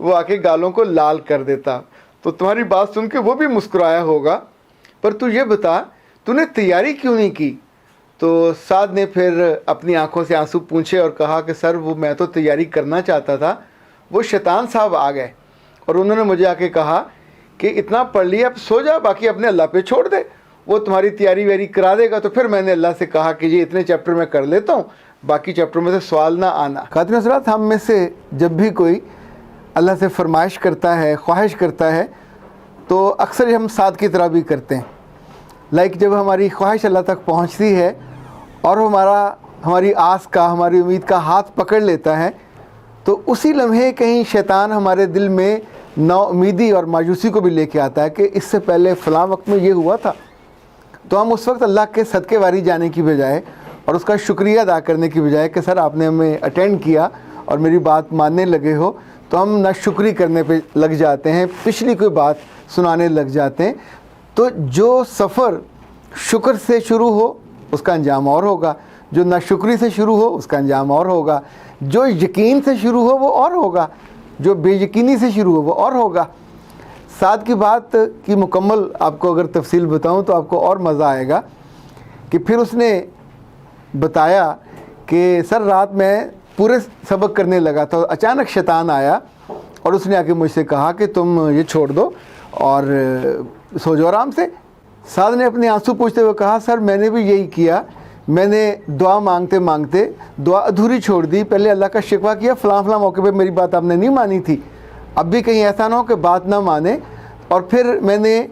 وہ آ کے گالوں کو لال کر دیتا. تو تمہاری بات سن کے وہ بھی مسکرایا ہوگا, پر تو یہ بتا تو نے تیاری کیوں نہیں کی؟ تو سعد نے پھر اپنی آنکھوں سے آنسو پونچھے اور کہا کہ سر وہ میں تو تیاری کرنا چاہتا تھا, وہ شیطان صاحب آ گئے اور انہوں نے مجھے آ کے کہا کہ اتنا پڑھ لیا اب سو جا, باقی اپنے اللہ پہ چھوڑ دے, وہ تمہاری تیاری ویاری کرا دے گا. تو پھر میں نے اللہ سے کہا کہ یہ اتنے چیپٹر میں کر لیتا ہوں, باقی چیپٹر میں سے سوال نہ آنا. خاتون حضرات, ہم میں سے جب بھی کوئی اللہ سے فرمائش کرتا ہے, خواہش کرتا ہے, تو اکثر ہم سعد کی طرح بھی کرتے ہیں. جب ہماری خواہش اللہ تک پہنچتی ہے اور ہماری آس کا, ہماری امید کا ہاتھ پکڑ لیتا ہے, تو اسی لمحے کہیں شیطان ہمارے دل میں نا امیدی اور مایوسی کو بھی لے کے آتا ہے کہ اس سے پہلے فلاں وقت میں یہ ہوا تھا. تو ہم اس وقت اللہ کے صدقے واری جانے کی بجائے اور اس کا شکریہ ادا کرنے کی بجائے کہ سر آپ نے ہمیں اٹینڈ کیا اور میری بات ماننے لگے ہو, تو ہم ناشکری کرنے پہ لگ جاتے ہیں, پچھلی کوئی بات سنانے لگ جاتے ہیں. تو جو سفر شکر سے شروع ہو اس کا انجام اور ہوگا, جو ناشکری سے شروع ہو اس کا انجام اور ہوگا, جو یقین سے شروع ہو وہ اور ہوگا, جو بے یقینی سے شروع ہو وہ اور ہوگا. سعد کی بات کی مکمل آپ کو اگر تفصیل بتاؤں تو آپ کو اور مزہ آئے گا کہ پھر اس نے بتایا کہ سر رات میں پورے سبق کرنے لگا تھا, اچانک شیطان آیا اور اس نے آ کے مجھ سے کہا کہ تم یہ چھوڑ دو اور سو جاؤ آرام سے. سعد نے اپنے آنسو پوچھتے ہوئے کہا سر میں نے بھی یہی کیا, میں نے دعا مانگتے مانگتے دعا ادھوری چھوڑ دی, پہلے اللہ کا شکوہ کیا فلاں موقع پہ میری بات آپ نے نہیں مانی تھی, اب بھی کہیں ایسا نہ ہو کہ بات نہ مانے, اور پھر میں نے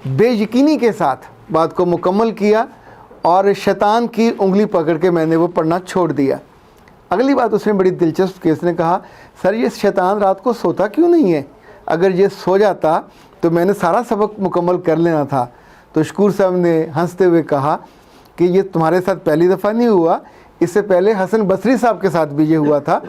بے یقینی کے ساتھ بات کو مکمل کیا اور شیطان کی انگلی پکڑ کے میں نے وہ پڑھنا چھوڑ دیا. اگلی بات اس نے بڑی دلچسپ کی, اس نے کہا سر یہ شیطان رات کو سوتا کیوں نہیں ہے, اگر یہ سو جاتا تو میں نے سارا سبق مکمل کر لینا تھا. تو شکور صاحب نے ہنستے ہوئے کہا کہ یہ تمہارے ساتھ پہلی دفعہ نہیں ہوا, اس سے پہلے حسن بصری صاحب کے ساتھ بھی یہ ہوا تھا.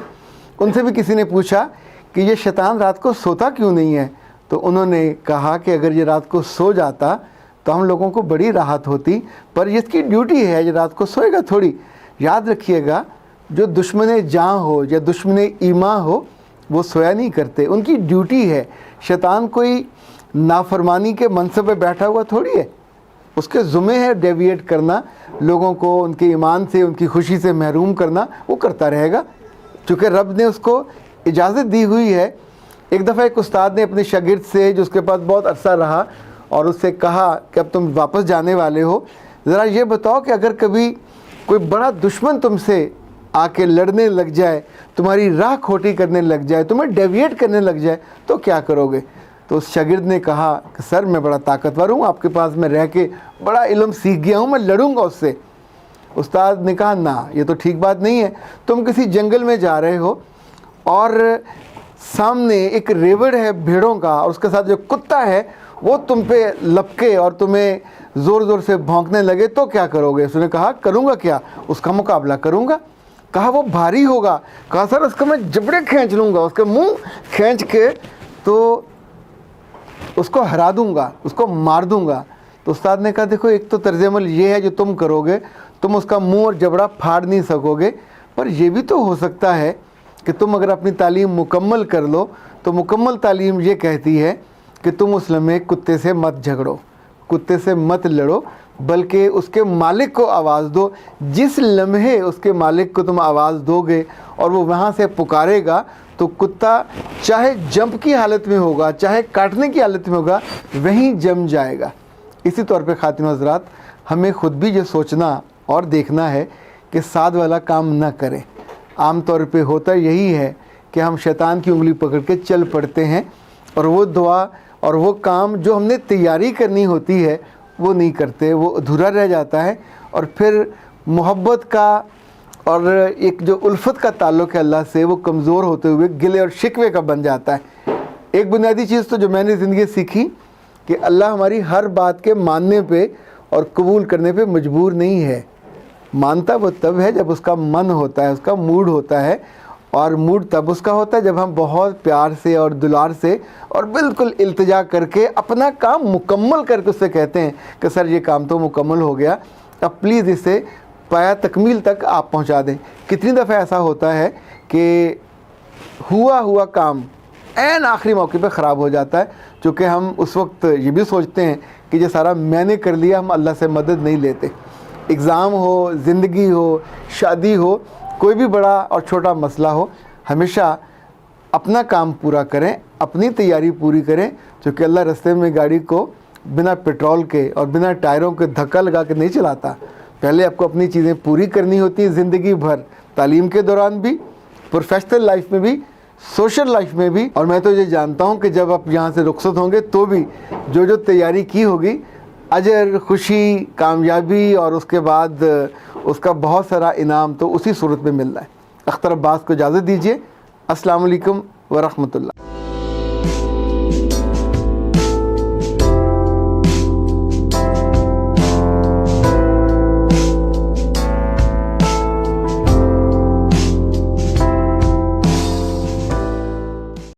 ان سے بھی کسی نے پوچھا کہ یہ شیطان رات کو سوتا کیوں نہیں ہے, تو انہوں نے کہا کہ اگر یہ رات کو سو جاتا تو ہم لوگوں کو بڑی راحت ہوتی, پر اس کی ڈیوٹی ہے یہ رات کو سوئے گا تھوڑی. یاد رکھیے گا جو دشمن جاں ہو یا دشمن ایمان ہو وہ سویا نہیں کرتے, ان کی ڈیوٹی ہے. شیطان کوئی نافرمانی کے منصب پہ بیٹھا ہوا تھوڑی ہے, اس کے ذمہ ہے ڈیویٹ کرنا, لوگوں کو ان کے ایمان سے ان کی خوشی سے محروم کرنا, وہ کرتا رہے گا چونکہ رب نے اس کو اجازت دی ہوئی ہے. ایک دفعہ ایک استاد نے اپنے شاگرد سے جو اس کے پاس بہت عرصہ رہا اور اس سے کہا کہ اب تم واپس جانے والے ہو, ذرا یہ بتاؤ کہ اگر کبھی کوئی بڑا دشمن تم سے آ کے لڑنے لگ جائے, تمہاری راہ کھوٹی کرنے لگ جائے, تمہیں ڈیویٹ کرنے لگ جائے تو کیا کرو گے؟ تو اس شاگرد نے کہا کہ سر میں بڑا طاقتور ہوں, آپ کے پاس میں رہ کے بڑا علم سیکھ گیا ہوں, میں لڑوں گا اس سے. استاد نے کہا نہ یہ تو ٹھیک بات نہیں ہے, تم کسی جنگل میں جا رہے ہو اور سامنے ایک ریوڑ ہے بھیڑوں کا اور اس کے ساتھ جو کتا ہے وہ تم پہ لپکے اور تمہیں زور زور سے بھونکنے لگے تو کیا کرو گے؟ اس نے کہا کروں گا کیا, اس کا مقابلہ کروں گا. کہا وہ بھاری ہوگا, کہا سر اس کو میں جبڑے کھینچ لوں گا, اس کے منہ کھینچ کے تو اس کو ہرا دوں گا, اس کو مار دوں گا. تو استاد نے کہا دیکھو ایک تو طرز عمل یہ ہے جو تم کرو گے, تم اس کا منہ اور جبڑا پھاڑ نہیں سکو گے, پر یہ بھی تو ہو سکتا ہے کہ تم اگر اپنی تعلیم مکمل کر لو تو مکمل تعلیم یہ کہتی ہے کہ تم اس لمحے کتے سے مت جھگڑو, کتے سے مت لڑو, بلکہ اس کے مالک کو آواز دو. جس لمحے اس کے مالک کو تم آواز دو گے اور وہ وہاں سے پکارے گا تو کتا چاہے جمپ کی حالت میں ہوگا چاہے کاٹنے کی حالت میں ہوگا وہیں جم جائے گا. اسی طور پہ خاتون حضرات ہمیں خود بھی یہ سوچنا اور دیکھنا ہے کہ سعد والا کام نہ کریں. عام طور پہ ہوتا یہی ہے کہ ہم شیطان کی انگلی پکڑ کے چل پڑتے ہیں اور وہ دعا اور وہ کام جو ہم نے تیاری کرنی ہوتی ہے وہ نہیں کرتے, وہ ادھورا رہ جاتا ہے, اور پھر محبت کا اور ایک جو الفت کا تعلق ہے اللہ سے وہ کمزور ہوتے ہوئے گلے اور شکوے کا بن جاتا ہے. ایک بنیادی چیز تو جو میں نے زندگی سیکھی کہ اللہ ہماری ہر بات کے ماننے پہ اور قبول کرنے پہ مجبور نہیں ہے. مانتا وہ تب ہے جب اس کا من ہوتا ہے, اس کا موڈ ہوتا ہے, اور موڈ تب اس کا ہوتا ہے جب ہم بہت پیار سے اور دلار سے اور بالکل التجا کر کے اپنا کام مکمل کر کے اس سے کہتے ہیں کہ سر یہ کام تو مکمل ہو گیا, اب پلیز اسے پایا تکمیل تک آپ پہنچا دیں. کتنی دفعہ ایسا ہوتا ہے کہ ہوا کام عین آخری موقع پہ خراب ہو جاتا ہے، چونکہ ہم اس وقت یہ بھی سوچتے ہیں کہ یہ سارا میں نے کر لیا، ہم اللہ سے مدد نہیں لیتے۔ اگزام ہو، زندگی ہو، شادی ہو، کوئی بھی بڑا اور چھوٹا مسئلہ ہو، ہمیشہ اپنا کام پورا کریں، اپنی تیاری پوری کریں، چونکہ اللہ رستے میں گاڑی کو بنا پیٹرول کے اور بنا ٹائروں کے دھکا لگا کے نہیں چلاتا۔ پہلے آپ کو اپنی چیزیں پوری کرنی ہوتی ہیں زندگی بھر، تعلیم کے دوران بھی، پروفیشنل لائف میں بھی، سوشل لائف میں بھی۔ اور میں تو یہ جانتا ہوں کہ جب آپ یہاں سے رخصت ہوں گے تو بھی جو تیاری کی ہوگی، اجر، خوشی، کامیابی اور اس کے بعد اس کا بہت سارا انعام تو اسی صورت میں مل رہا ہے۔ اختر عباس کو اجازت دیجیے۔ السلام علیکم ورحمۃ اللہ۔